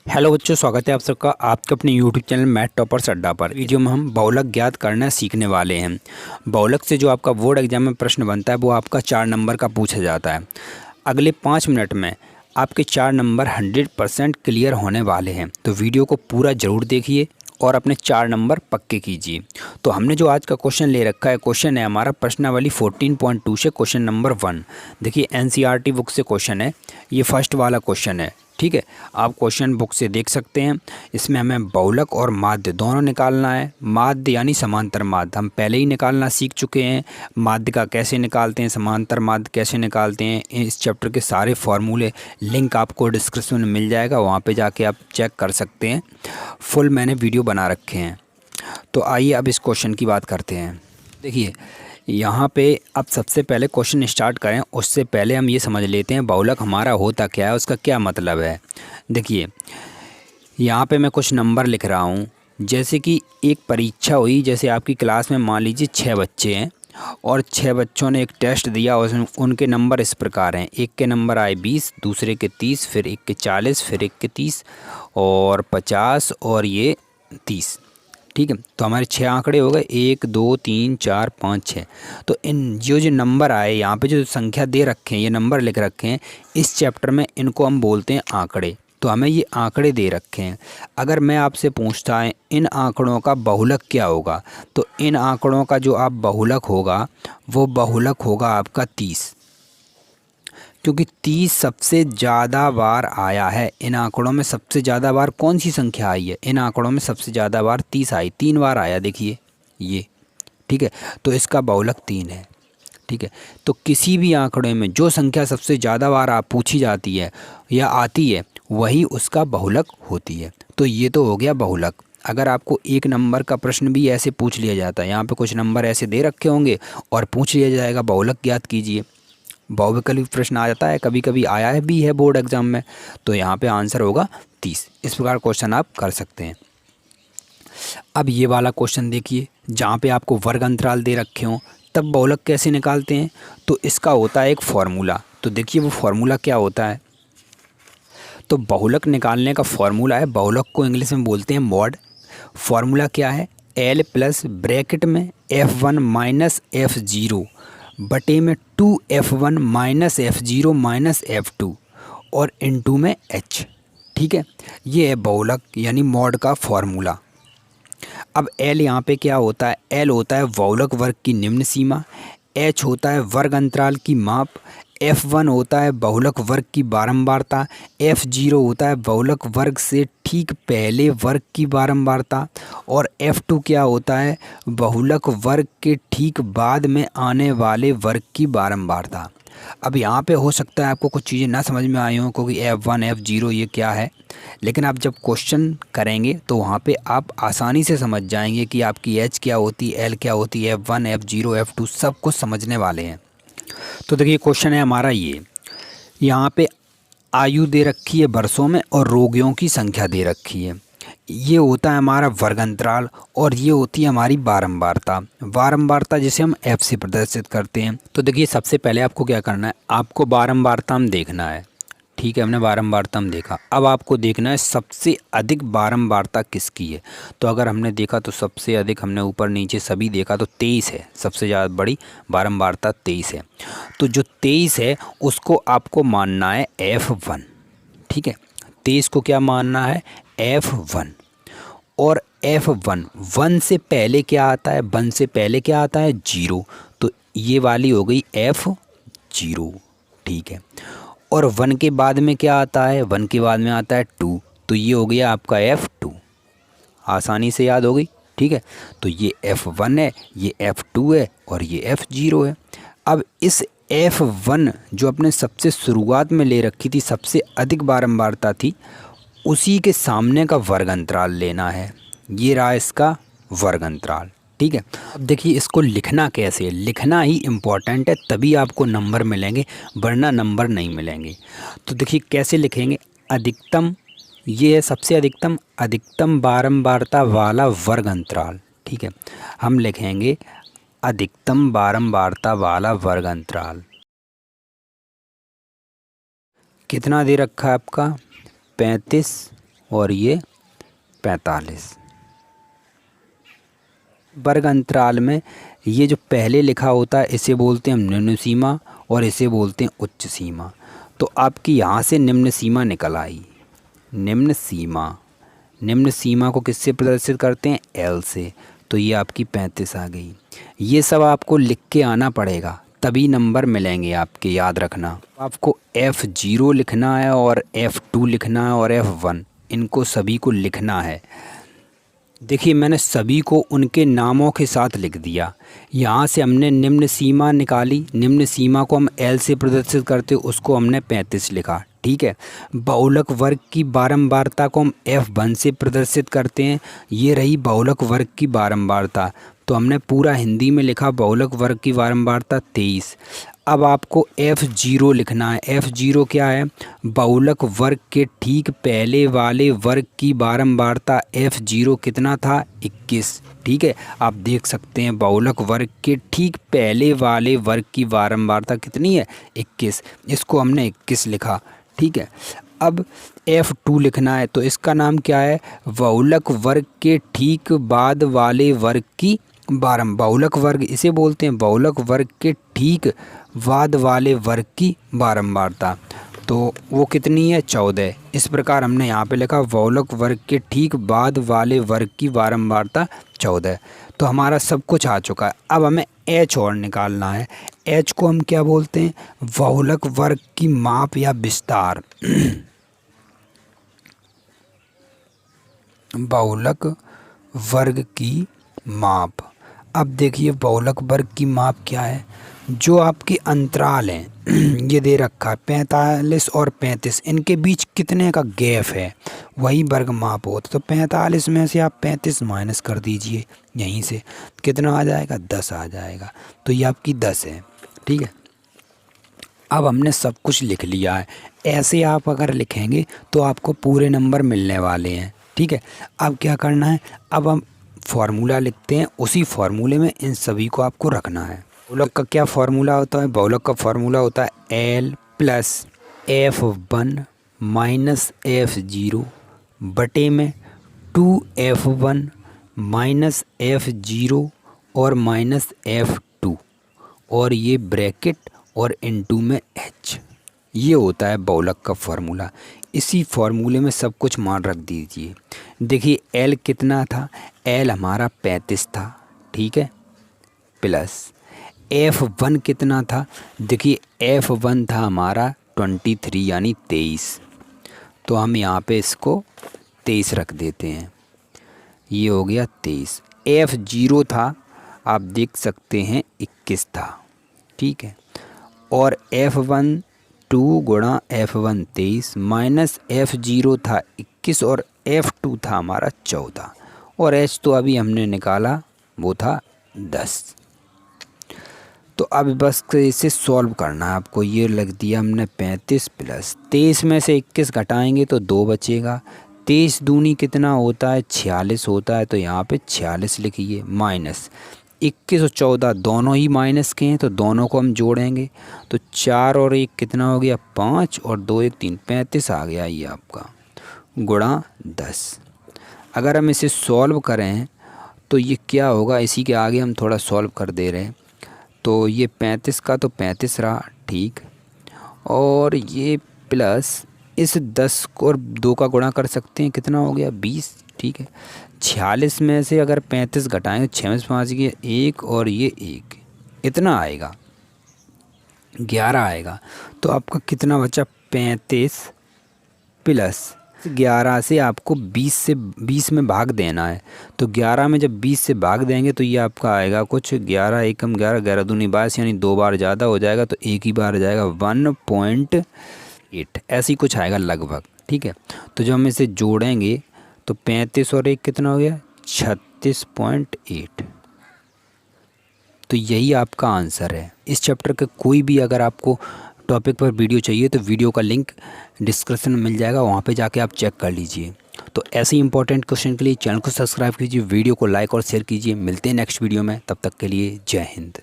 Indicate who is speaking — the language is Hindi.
Speaker 1: हेलो बच्चों, स्वागत है आप सबका आपके अपने यूट्यूब चैनल मैथ टॉपर्स अड्डा पर। वीडियो में हम बहुलक ज्ञात करना सीखने वाले हैं। बहुलक से जो आपका बोर्ड एग्जाम में प्रश्न बनता है वो आपका 4 नंबर का पूछा जाता है। अगले 5 मिनट में आपके 4 नंबर 100% क्लियर होने वाले हैं, तो वीडियो को पूरा ज़रूर देखिए और अपने 4 नंबर पक्के कीजिए। तो हमने जो आज का क्वेश्चन ले रखा है, क्वेश्चन है हमारा प्रश्नावली 14.2 से क्वेश्चन नंबर 1। देखिए एनसीईआरटी बुक से क्वेश्चन है, ये फर्स्ट वाला क्वेश्चन है। ठीक है, आप क्वेश्चन बुक से देख सकते हैं। इसमें हमें बहुलक और माध्य दोनों निकालना है। माध्य यानी समांतर माध्य हम पहले ही निकालना सीख चुके हैं। माध्य का कैसे निकालते हैं, समांतर माध्य कैसे निकालते हैं, इस चैप्टर के सारे फॉर्मूले लिंक आपको डिस्क्रिप्शन में मिल जाएगा, वहाँ पे जाके आप चेक कर सकते हैं। फुल मैंने वीडियो बना रखे हैं। तो आइए अब इस क्वेश्चन की बात करते हैं। देखिए यहाँ पे अब सबसे पहले क्वेश्चन स्टार्ट करें उससे पहले हम ये समझ लेते हैं बहुलक हमारा होता क्या है, उसका क्या मतलब है। देखिए यहाँ पे मैं कुछ नंबर लिख रहा हूँ। जैसे कि एक परीक्षा हुई, जैसे आपकी क्लास में मान लीजिए 6 बच्चे हैं और 6 बच्चों ने एक टेस्ट दिया और उनके नंबर इस प्रकार हैं। एक के नंबर आए 20, दूसरे के 30, फिर एक के 40, फिर एक के 30 और 50 और ये 30। ठीक है, तो हमारे 6 आंकड़े हो गए, 1 2 3 4 5 6। तो इन जो नंबर आए यहाँ पे जो संख्या दे रखे हैं, ये नंबर लिख रखे हैं इस चैप्टर में, इनको हम बोलते हैं आंकड़े। तो हमें ये आंकड़े दे रखे हैं। अगर मैं आपसे पूछता है इन आंकड़ों का बहुलक क्या होगा, तो इन आंकड़ों का जो आप बहुलक होगा वो बहुलक होगा आपका 30, क्योंकि 30 सबसे ज़्यादा बार आया है। इन आंकड़ों में सबसे ज़्यादा बार कौन सी संख्या आई है, इन आंकड़ों में सबसे ज़्यादा बार 30 आई, 3 बार आया। देखिए ये, ठीक है, तो इसका बहुलक 3 है। ठीक है, तो किसी भी आंकड़े में जो संख्या सबसे ज़्यादा बार आप पूछी जाती है या आती है वही उसका बहुलक होती है। तो ये तो हो गया बहुलक। अगर आपको एक नंबर का प्रश्न भी ऐसे पूछ लिया जाता है, यहाँ पे कुछ नंबर ऐसे दे रखे होंगे और पूछ लिया जाएगा बहुलक ज्ञात कीजिए, बहुविकल्पी प्रश्न आ जाता है, कभी कभी आया है भी है बोर्ड एग्जाम में, तो यहाँ पे आंसर होगा 30। इस प्रकार क्वेश्चन आप कर सकते हैं। अब ये वाला क्वेश्चन देखिए, जहाँ पे आपको वर्ग अंतराल दे रखे हों तब बहुलक कैसे निकालते हैं, तो इसका होता है एक फार्मूला। तो देखिए वो फार्मूला क्या होता है। तो बहुलक निकालने का फार्मूला है, बहुलक को इंग्लिश में बोलते हैं मॉड। फार्मूला क्या है, L प्लस ब्रैकेट में F1 माइनस F0 बटे में 2F1 minus F0 minus F2 और इनटू में H। ठीक है, ये है बहुलक यानी मॉड का फार्मूला। अब L यहाँ पे क्या होता है, L होता है बहुलक वर्ग की निम्न सीमा, H होता है वर्ग अंतराल की माप, F1 होता है बहुलक वर्ग की बारंबारता, F0 होता है बहुलक वर्ग से ठीक पहले वर्ग की बारंबारता और F2 क्या होता है बहुलक वर्ग के ठीक बाद में आने वाले वर्ग की बारंबारता। अब यहाँ पे हो सकता है आपको कुछ चीज़ें ना समझ में आई हों, क्योंकि F1 F0 ये क्या है, लेकिन आप जब क्वेश्चन करेंगे तो वहाँ पे आप आसानी से समझ जाएंगे कि आपकी H क्या होती है, L क्या होती है, F1 F0 F2 सब कुछ समझने वाले हैं। तो देखिए क्वेश्चन है हमारा ये, यहाँ पे आयु दे रखी है वर्षों में और रोगियों की संख्या दे रखी है। ये होता है हमारा वर्ग अंतराल और ये होती है हमारी बारंबारता। बारंबारता जिसे हम F से प्रदर्शित करते हैं। तो देखिए सबसे पहले आपको क्या करना है, आपको बारंबारता में देखना है। ठीक है, हमने बारंबारता में देखा, अब आपको देखना है सबसे अधिक बारंबारता किसकी है। तो अगर हमने देखा तो सबसे अधिक, हमने ऊपर नीचे सभी देखा तो 23 है, सबसे ज़्यादा बड़ी बारंबारता 23 है। तो जो 23 है उसको आपको मानना है F1। ठीक है, 23 को क्या मानना है, F1। और F1 1 से पहले क्या आता है, 1 से पहले क्या आता है 0, तो ये वाली हो गई F0। ठीक है, और 1 के बाद में क्या आता है, 1 के बाद में आता है 2, तो ये हो गया आपका F2। आसानी से याद हो गई। ठीक है, तो ये F1 है, ये F2 है और ये F0 है। अब इस F1 जो अपने सबसे शुरुआत में ले रखी थी, सबसे अधिक बारंबारता थी, उसी के सामने का वर्ग अंतराल लेना है। ये रहा इसका वर्ग अंतराल। ठीक है, अब देखिए इसको लिखना कैसे है, लिखना ही इम्पॉर्टेंट है, तभी आपको नंबर मिलेंगे वरना नंबर नहीं मिलेंगे। तो देखिए कैसे लिखेंगे, अधिकतम, ये है सबसे अधिकतम, अधिकतम बारंबारता वाला वर्ग अंतराल। ठीक है, हम लिखेंगे अधिकतम बारंबारता वाला वर्ग अंतराल। कितना दे रखा है आपका, 35 और ये 45। वर्ग अंतराल में ये जो पहले लिखा होता है इसे बोलते हैं हम निम्न सीमा और इसे बोलते हैं उच्च सीमा। तो आपकी यहाँ से निम्न सीमा निकल आई। निम्न सीमा को किससे प्रदर्शित करते हैं? L से। तो ये आपकी 35 आ गई। ये सब आपको लिख के आना पड़ेगा तभी नंबर मिलेंगे आपके, याद रखना। आपको F0 लिखना है और F2 लिखना है और F1, इनको सभी को लिखना है। देखिए मैंने सभी को उनके नामों के साथ लिख दिया। यहाँ से हमने निम्न सीमा निकाली, निम्न सीमा को हम L से प्रदर्शित करते उसको हमने 35 लिखा, ठीक है। बहुलक वर्ग की बारंबारता को हम F1 से प्रदर्शित करते हैं, ये रही बहुलक वर्ग की बारंबारता। तो हमने पूरा हिंदी में लिखा बहुलक वर्ग की बारंबारता 23। अब आपको F0 लिखना है। F0 क्या है? बहुलक वर्ग के ठीक पहले वाले वर्ग की बारंबारता। F0 कितना था? 21, ठीक है। आप देख सकते हैं बहुलक वर्ग के ठीक पहले वाले वर्ग की बारंबारता कितनी है? 21। इसको हमने 21 लिखा, ठीक है। अब F2 लिखना है, तो इसका नाम क्या है? बहुलक वर्ग के ठीक बाद वाले वर्ग की बहुलक वर्ग इसे बोलते हैं बहुलक वर्ग के ठीक बाद वाले वर्ग की बारंबारता। तो वो कितनी है? 14। इस प्रकार हमने यहाँ पे लिखा बहुलक वर्ग के ठीक बाद वाले वर्ग की बारंबारता 14। तो हमारा सब कुछ आ चुका है। अब हमें H और निकालना है। H को हम क्या बोलते हैं? बहुलक वर्ग की माप या विस्तार। बहुलक वर्ग की माप। अब देखिए बहुलक वर्ग की माप क्या है? जो आपके अंतराल हैं ये दे रखा है 45 और 35, इनके बीच कितने का गैप है वही वर्ग माप होता। तो 45 में से आप 35 माइनस कर दीजिए, यहीं से कितना आ जाएगा? 10 आ जाएगा। तो ये आपकी 10 है, ठीक है। अब हमने सब कुछ लिख लिया है। ऐसे आप अगर लिखेंगे तो आपको पूरे नंबर मिलने वाले हैं, ठीक है। अब क्या करना है? अब हम फार्मूला लिखते हैं, उसी फार्मूले में इन सभी को आपको रखना है। बहुलक का क्या फार्मूला होता है? बहुलक का फार्मूला होता है L plus F1 minus F0 बटे में 2F1 माइनस F0 और माइनस F2 और ये ब्रैकेट और इनटू में H। ये होता है बहुलक का फार्मूला। इसी फार्मूले में सब कुछ मान रख दीजिए। देखिए L कितना था? L हमारा 35 था, ठीक है, प्लस F1 कितना था? देखिए F1 था हमारा 23 यानी 23। तो हम यहाँ पे इसको 23 रख देते हैं, ये हो गया 23। F0 था, आप देख सकते हैं 21 था, ठीक है। और F1 2 गुणा F1 23 माइनस F0 था 21 और F2 था हमारा 14 और H तो अभी हमने निकाला वो था 10। तो अब बस इसे सॉल्व करना है आपको। ये लग दिया हमने 35 प्लस 23 में से 21 घटाएंगे तो 2 बचेगा। 23 दूनी कितना होता है? 46 होता है। तो यहाँ पे 46 लिखिए माइनस 21 और 14 दोनों ही माइनस के हैं तो दोनों को हम जोड़ेंगे। तो 4 और 1 कितना हो गया? 5 और 2 1 3 35 आ गया ये आपका, गुणा 10। अगर हम इसे सॉल्व करें तो ये क्या होगा? इसी के आगे हम थोड़ा सॉल्व कर दे रहे हैं। तो ये 35 का तो 35 रहा, ठीक, और ये प्लस इस 10 को और 2 का गुणा कर सकते हैं, कितना हो गया? 20, ठीक है। 46 में से अगर 35 घटाएँ तो 6 में से 5 गया 1 और ये 1, इतना आएगा 11 आएगा। तो आपका कितना बचा? 35 प्लस 11 से आपको 20 में भाग देना है। तो 11 में जब 20 से भाग देंगे तो ये आपका आएगा कुछ 11 एकम 11 11 दूनी 22 यानी 2 बार ज़्यादा हो जाएगा तो एक ही बार आ जाएगा 1.8, ऐसी कुछ आएगा लगभग, ठीक है। तो जब हम इसे जोड़ेंगे तो 35 और 1 कितना हो गया? 36.8। तो यही आपका आंसर है। इस चैप्टर का कोई भी अगर आपको टॉपिक पर वीडियो चाहिए तो वीडियो का लिंक डिस्क्रिप्शन में मिल जाएगा, वहाँ पे जाके आप चेक कर लीजिए। तो ऐसे ही इंपॉर्टेंट क्वेश्चन के लिए चैनल को सब्सक्राइब कीजिए, वीडियो को लाइक और शेयर कीजिए। मिलते हैं नेक्स्ट वीडियो में, तब तक के लिए जय हिंद।